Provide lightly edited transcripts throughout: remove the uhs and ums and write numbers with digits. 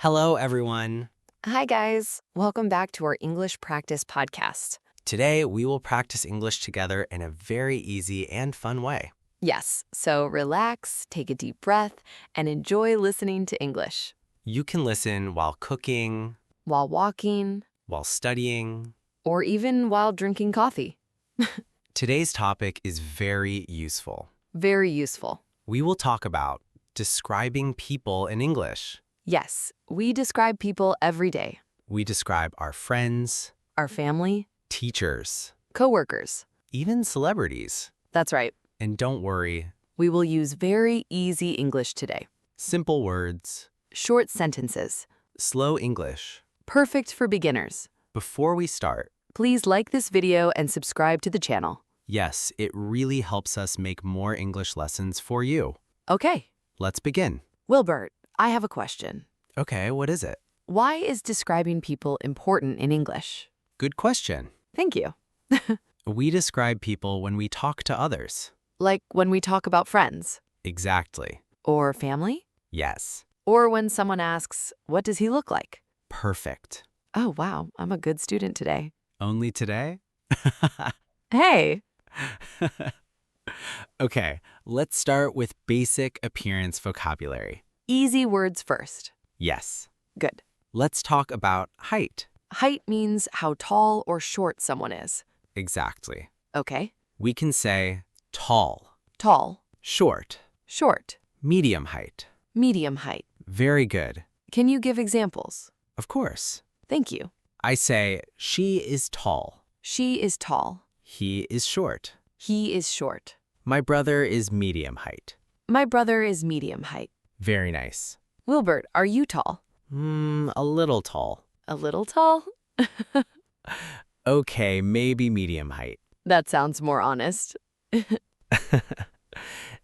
Hello, everyone. Hi, guys. Welcome back to our English practice podcast. Today, we will practice English together in a very easy and fun way. Yes, so relax, take a deep breath, and enjoy listening to English. You can listen while cooking, While walking, while studying. or even while drinking coffee. Today's topic is very useful. Very useful. We will talk about describing people in English. Yes, we describe people every day. We describe our friends, Our family, teachers, coworkers. even celebrities. That's right. And don't worry, We will use very easy English today. simple words, Short sentences. slow English. Perfect for beginners. Before we start, Please like this video and subscribe to the channel. yes, it really helps us make more English lessons for you. Okay. Let's begin. Wilbert, I have a question. Okay, what is it? Why is describing people important in English? Good question. Thank you. We describe people when we talk to others. Like when we talk about friends, Exactly. or family, Yes. or when someone asks, what does he look like? Perfect. Oh, wow, I'm a good student today. Only today? Hey! Okay, let's start with basic appearance vocabulary. Easy words first. Yes. Good. Let's talk about height. Height means how tall or short someone is. Exactly. Okay. We can say tall, Tall, short, short, medium height. medium height. Very good. Can you give examples? Of course. Thank you. I say she is tall. She is tall. He is short. He is short. My brother is medium height. My brother is medium height. Very nice. Wilbert, are you tall? A little tall. A little tall? Okay, maybe medium height. That sounds more honest.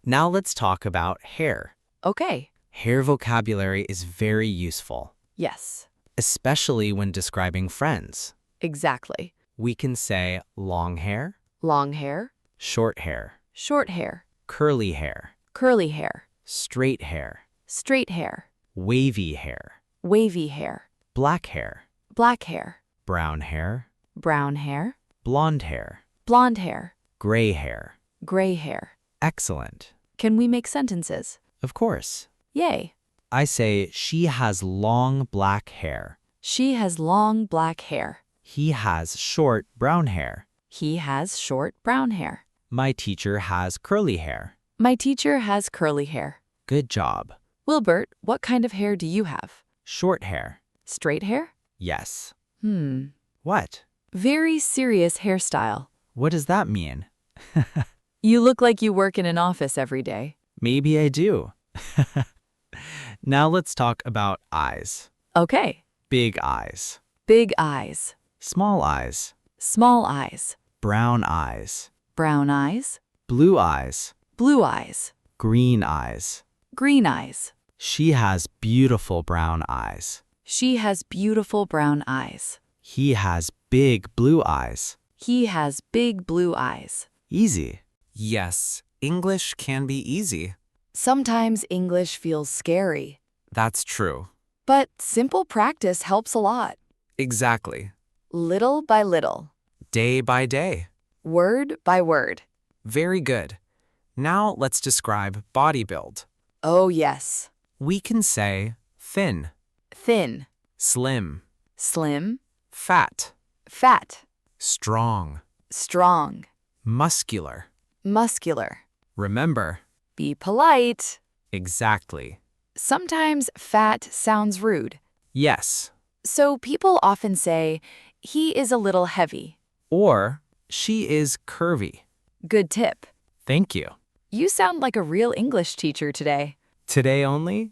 Now let's talk about hair. Okay. Hair vocabulary is very useful, Yes, especially when describing friends. exactly. We can say long hair, Long hair, short hair, short hair, curly hair, curly hair, straight hair, straight hair, wavy hair, wavy hair, black hair, black hair, brown hair, brown hair, blonde hair, blonde hair, gray hair. gray hair. Excellent. Can we make sentences? Of course. Yay. I say she has long black hair. She has long black hair. He has short brown hair. He has short brown hair. My teacher has curly hair. My teacher has curly hair. Good job. Wilbert, what kind of hair do you have? Short hair. Straight hair? Yes. What? What? Very serious hairstyle. What does that mean? You look like you work in an office every day. Maybe I do. Now let's talk about eyes. Okay. Big eyes. Big eyes. Small eyes. Small eyes. Brown eyes. Brown eyes. Blue eyes. Blue eyes. Green eyes. Green eyes. She has beautiful brown eyes. She has beautiful brown eyes. He has big blue eyes. He has big blue eyes. Easy. Yes, English can be easy. Sometimes English feels scary, That's true. but simple practice helps a lot. Exactly. Little by little, Day by day. word by word. Very good. Now let's describe body build. Oh, yes. We can say thin, Thin, slim, slim, fat, fat, strong, strong, muscular. muscular. Remember, Be polite. exactly. Sometimes fat sounds rude. Yes. So people often say, he is a little heavy. Or she is curvy. Good tip. Thank you. You sound like a real English teacher today. Today only?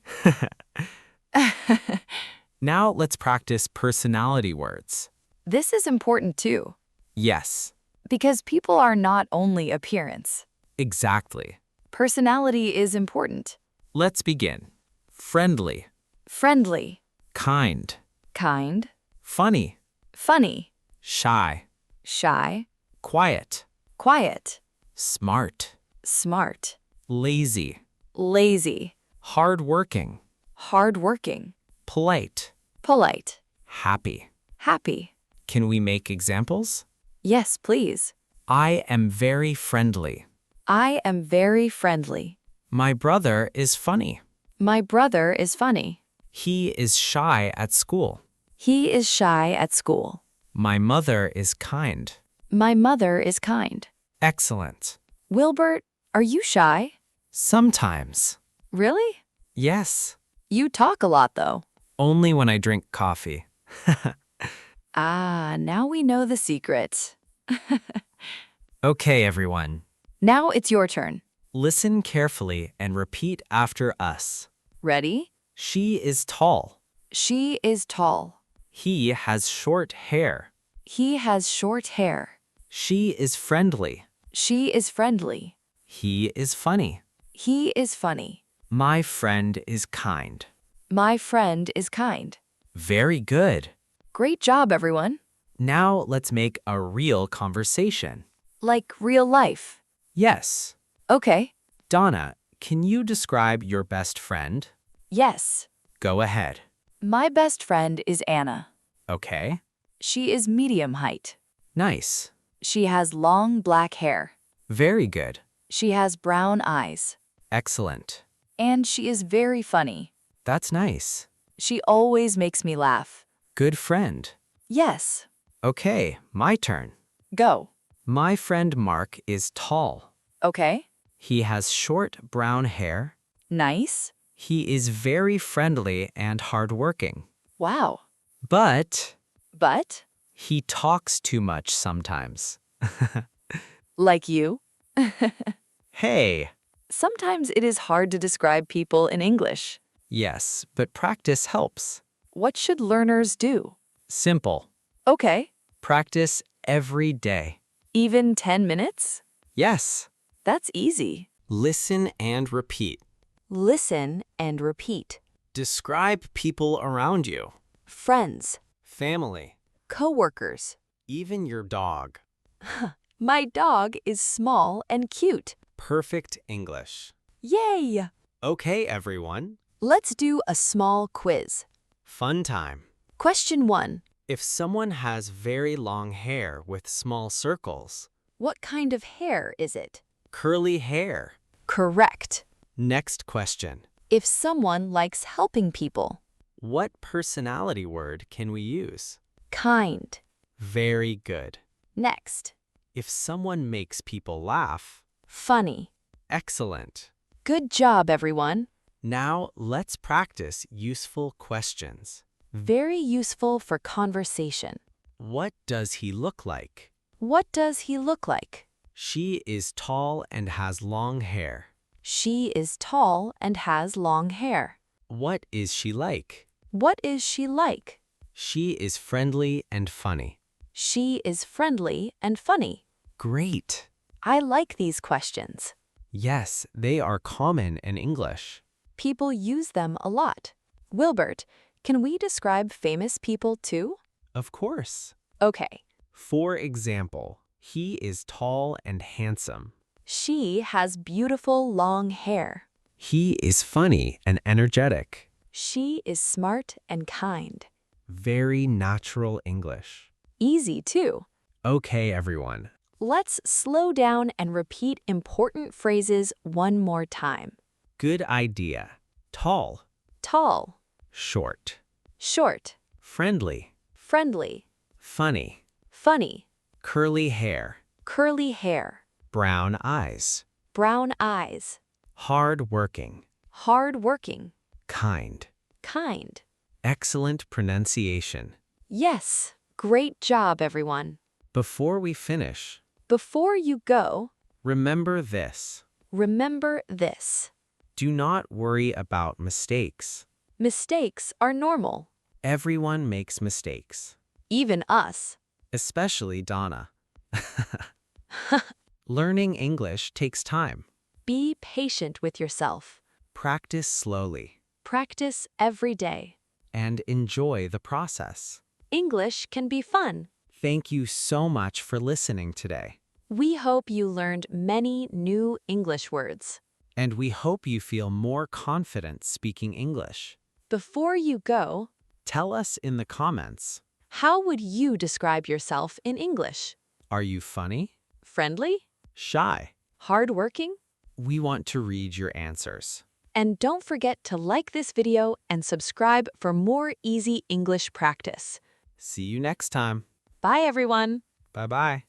Now let's practice personality words. This is important too, Yes, because people are not only appearance. exactly. Personality is important. Let's begin. Friendly, Friendly, kind, kind, funny, funny, shy, shy, quiet, quiet, smart, smart, lazy, lazy, hardworking, hardworking, Polite. Polite. Happy. Happy. Can we make examples? Yes, please. I am very friendly. I am very friendly. My brother is funny. My brother is funny. He is shy at school. He is shy at school. My mother is kind. My mother is kind. Excellent. Wilbert, are you shy? Sometimes. Really? Yes. You talk a lot, though. Only when I drink coffee. Ah, now we know the secret. Okay, everyone. Now it's your turn. Listen carefully and repeat after us. Ready? She is tall. She is tall. He has short hair. He has short hair. She is friendly. She is friendly. He is funny. He is funny. My friend is kind. My friend is kind. Very good. Great job, everyone. Now let's make a real conversation. Like real life. Yes. Okay. Donna, can you describe your best friend? Yes. Go ahead. My best friend is Anna. Okay. She is medium height. Nice. She has long black hair. Very good. She has brown eyes. Excellent. And she is very funny. That's nice. She always makes me laugh. Good friend. Yes. Okay, my turn. Go. My friend Mark is tall. Okay. He has short brown hair. Nice. He is very friendly and hardworking. Wow. But But, he talks too much sometimes. like you, Hey. sometimes it is hard to describe people in English. Yes, but practice helps. What should learners do? Simple. Okay. Practice every day. Even 10 minutes? Yes. That's easy. Listen and repeat. Listen and repeat. Describe people around you. Friends, Family. coworkers. Even your dog. My dog is small and cute. Perfect English. Yay! Okay, everyone. Let's do a small quiz. Fun time. Question 1. If someone has very long hair with small circles, What kind of hair is it? curly hair. Correct. Next question. If someone likes helping people. What personality word can we use? Kind. Very good. Next. If someone makes people laugh, Funny. excellent. Good job, everyone. Now let's practice useful questions. Very useful for conversation. What does he look like? What does he look like? She is tall and has long hair. She is tall and has long hair. What is she like? What is she like? She is friendly and funny. She is friendly and funny. Great. I like these questions. Yes, they are common in English. People use them a lot. Wilbert, can we describe famous people too? Of course. Okay. For example, he is tall and handsome. She has beautiful long hair. He is funny and energetic. She is smart and kind. Very natural English. Easy too. Okay, everyone. Let's slow down and repeat important phrases one more time. Good idea. Tall. Tall, Short. short, Friendly. friendly, Funny. funny, Curly hair. curly hair, Brown eyes. brown eyes, Hard-working. hard-working, Kind. kind. Excellent pronunciation. Yes, great job, everyone. Before we finish, Before you go, remember this. remember this. Do not worry about mistakes. Mistakes are normal. Everyone makes mistakes, Even us. especially Donna. Learning English takes time. Be patient with yourself. Practice slowly Practice every day. and enjoy the process. English can be fun. Thank you so much for listening today. We hope you learned many new English words. And we hope you feel more confident speaking English. Before you go, Tell us in the comments. how would you describe yourself in English? Are you funny? Friendly? Shy? Hardworking? We want to read your answers. And don't forget to like this video and subscribe for more easy English practice. See you next time. Bye, everyone. Bye-bye.